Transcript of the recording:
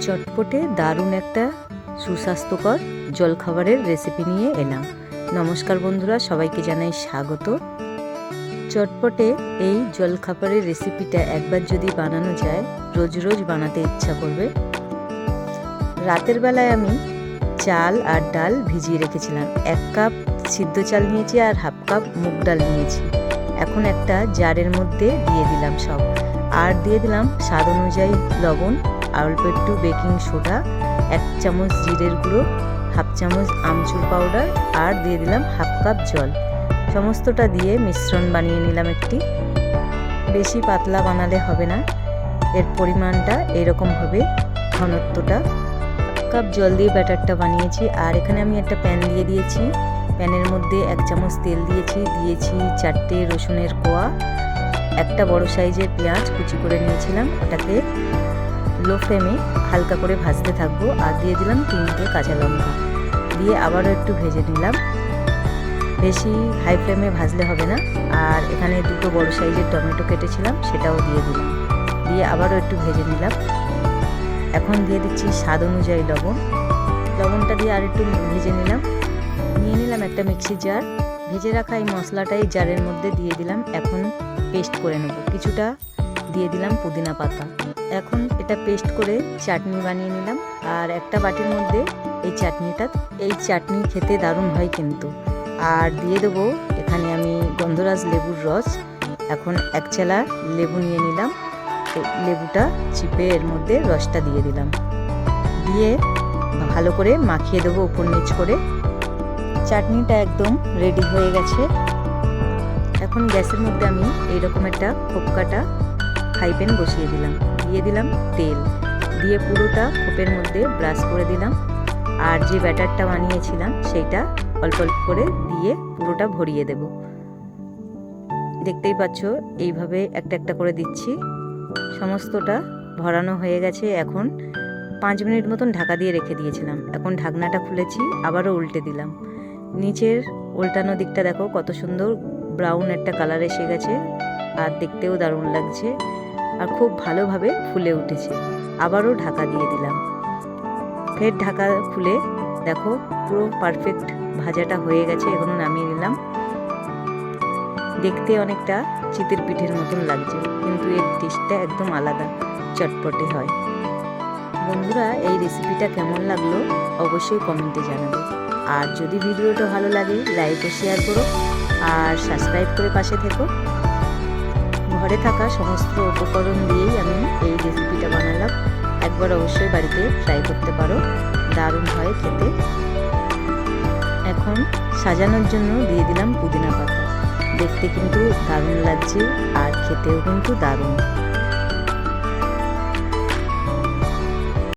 চটপটে দারুণ একটা সুস্বাস্থ্যকর জলখাবারের রেসিপি নিয়ে এলাম। নমস্কার বন্ধুরা, সবাইকে জানাই স্বাগত। চটপটে এই জলখাবারের রেসিপিটা একবার যদি বানানো যায়, রোজ রোজ বানাতে ইচ্ছা করবে। রাতের বেলায় আমি চাল আর ডাল ভিজিয়ে রেখেছিলাম। 1 কাপ সিদ্ধ চাল নিয়েছি আর হাফ কাপ মুগ ডাল নিয়েছি। এখন একটা জারের মধ্যে দিয়ে দিলাম সব, আর দিয়ে দিলাম স্বাদ অনুযায়ী লবণ, অল্প একটু বেকিং সোডা, 1 চামচ জিরের গুঁড়ো, হাফ চামচ আমচুর পাউডার, আর দিয়ে দিলাম হাফ কাপ জল। সমস্তটা দিয়ে মিশ্রণ বানিয়ে নিলাম একটি। বেশি পাতলা বানালে হবে না, এর পরিমাণটা এরকম হবে, ঘনত্বটা। কাপ জল দিয়ে ব্যাটারটা বানিয়েছি। আর এখানে আমি একটা প্যান দিয়ে দিয়েছি। প্যানের মধ্যে 1 চামচ তেল দিয়েছি 4টে রসুনের কোয়া, একটা বড় সাইজের পেঁয়াজ কুচি করে নিয়েছিলাম, ওটাকে লো ফ্লেমে হালকা করে ভাজতে থাকবো। আর দিয়ে দিলাম 3টে কাঁচা লঙ্কা, দিয়ে আবারও একটু ভেজে নিলাম। বেশি হাই ফ্লেমে ভাজলে হবে না। আর এখানে 2টো বড় সাইজের টমেটো কেটেছিলাম, সেটাও দিয়ে দিলাম, দিয়ে আবারও একটু ভেজে নিলাম। এখন দিয়ে দিচ্ছি স্বাদ অনুযায়ী লবণ। লবণটা দিয়ে আর একটু ভেজে নিলাম। নিয়ে নিলাম একটা মিক্সি জার। ভেজে রাখা এই মশলাটাই জারের মধ্যে দিয়ে দিলাম। এখন পেস্ট করে নেব। কিছুটা দিয়ে দিলাম পুদিনা পাতা। এখন এটা পেস্ট করে চাটনি বানিয়ে নিলাম। আর একটা বাটির মধ্যে এই চাটনি খেতে দারুণ হয় কিন্তু। আর দিয়ে দেবো এখানে আমি গন্ধরাজ লেবুর রস। এখন 1 চেলা লেবু নিয়ে নিলাম, লেবুটা চিপে এর মধ্যে রসটা দিয়ে দিলাম, দিয়ে ভালো করে মাখিয়ে দেবো উপর নিচ করে। চাটনিটা একদম রেডি হয়ে গেছে। এখন গ্যাসের মধ্যে আমি এইরকম একটা খোপকাটা ফ্রাই প্যান বসিয়ে দিলাম, দিয়ে দিলাম তেল, দিয়ে পুরোটা খোপের মধ্যে ব্রাশ করে দিলাম। আর যে ব্যাটারটা বানিয়েছিলাম সেইটা অল্প অল্প করে দিয়ে পুরোটা ভরিয়ে দেব। দেখতেই পাচ্ছ এইভাবে একটা একটা করে দিচ্ছি। সমস্তটা ভরানো হয়ে গেছে। এখন 5 মিনিট মতন ঢাকা দিয়ে রেখে দিয়েছিলাম। এখন ঢাকনাটা খুলেছি, আবারও উল্টে দিলাম। নিচের উল্টানো দিকটা দেখো কত সুন্দর ব্রাউন একটা কালার এসে গেছে, আর দেখতেও দারুণ লাগছে, আর খুব ভালোভাবে ফুলে উঠেছে। আবারও ঢাকা দিয়ে দিলাম। ফের ঢাকা খুলে দেখো পুরো পারফেক্ট ভাজাটা হয়ে গেছে। এখন নামিয়ে নিলাম। দেখতে অনেকটা চিতের পিঠের মতন লাগছে, কিন্তু এর টেস্টটা একদম আলাদা, চটপটে হয়। বন্ধুরা, এই রেসিপিটা কেমন লাগলো অবশ্যই কমেন্টে জানাবে। আর যদি ভিডিওটা ভালো লাগে লাইক ও শেয়ার করো, আর সাবস্ক্রাইব করে পাশে থেকো। ঘরে থাকা সমস্ত উপকরণ দিয়েই আমি এই রেসিপিটা বানালাম। একবার অবশ্যই বাড়িতে ট্রাই করতে পারো, দারুণ হয় খেতে। এখন সাজানোর জন্য দিয়ে দিলাম পুদিনা পাতা। দেখতে কিন্তু দারুণ লাগছে, আর খেতেও কিন্তু দারুণ।